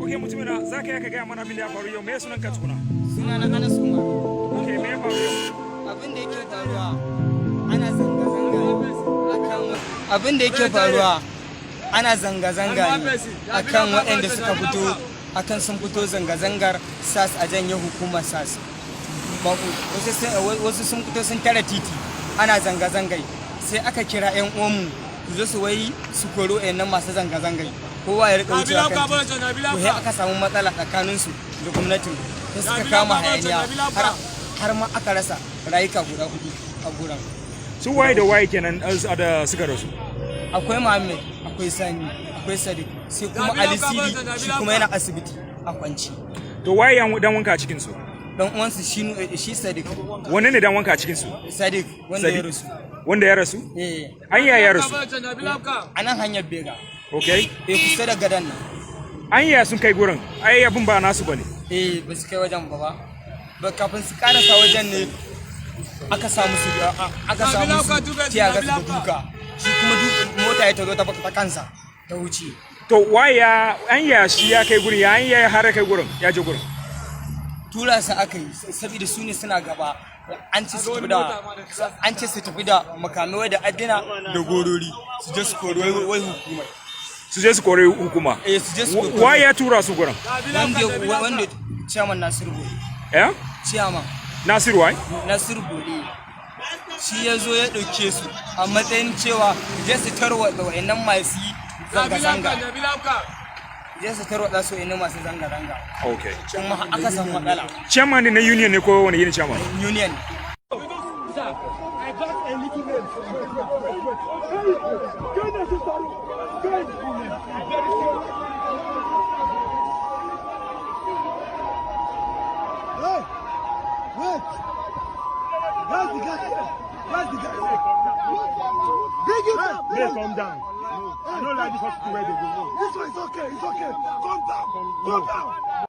Okay, mutumina za ka yaka gaya mana abin da ya faru yau, me sunan ka tukuna? Suna na Anas Umar. Okay, me ya faru yau? Abin da yake faruwa ana zanga-zanga akan abin da yake faruwa ana zanga-zanga ne akan waɗanda suka fito akan sun fito zanga-zangar SAS a janye hukumar SAS. Wasu sun fito sun tara titi ana zanga-zangai sai aka kira 'yan uwanmu su zo su wai su koro nan masu zanga-zangai kowa ya rika wucewa kan titi to sai aka samu matsala tsakaninsu da gwamnatin sai suka kama hayaniya har ma aka rasa rayuka guda 4 a guran. Su waye da waye kenan da suka rasu? Akwai Muhammad, akwai Sani, akwai Sadiq, sai kuma Ali Sidi shi kuma yana asibiti a kwanci. To waye dan wanka a cikin su? Dan uwansu shi Sadiq. Wanne ne dan wanka a cikin su? Sadiq wanda ya rasu. Wanda ya rasu? Eh. An ya rasu? A nan hanyar Bega. Okay. Kusa da gadan nan. An sun kai gurin, ai abin ba nasu bane. Ba su kai wajen ba kafin su karasa wajen ne aka samu su tiyaga da duka. Shi kuma mota ya tazo ta kansa ta wuce. To waya shi ya kai gurin, ya har kai gurin, ya je gurin. Tura su aka yi saboda su ne suna gaba. An ce su tafi da makamai da addina da gorori su je su kori wai hukumar. Su je su kori hukuma? Su je su kori. Waye ya tura su gurin? Wanda chairman Nasiru Bole. Eh? Chairman. Nasiru wai? Nasiru Bole. Shi ya zo ya ɗauke su a matsayin cewa je su tarwatsa wa'annan masu zanga-zanga. Je su tarwatsa su wa'annan masu zanga-zanga. Okay. Kuma aka samu matsala. Chairman ne na union ne ko wani yin chairman? Union. Wait! Where's the guy? Where's the guy? Bring it up! Please calm down. No, I don't like this hospital where they go. This one is okay, it's okay. Calm down. Calm down.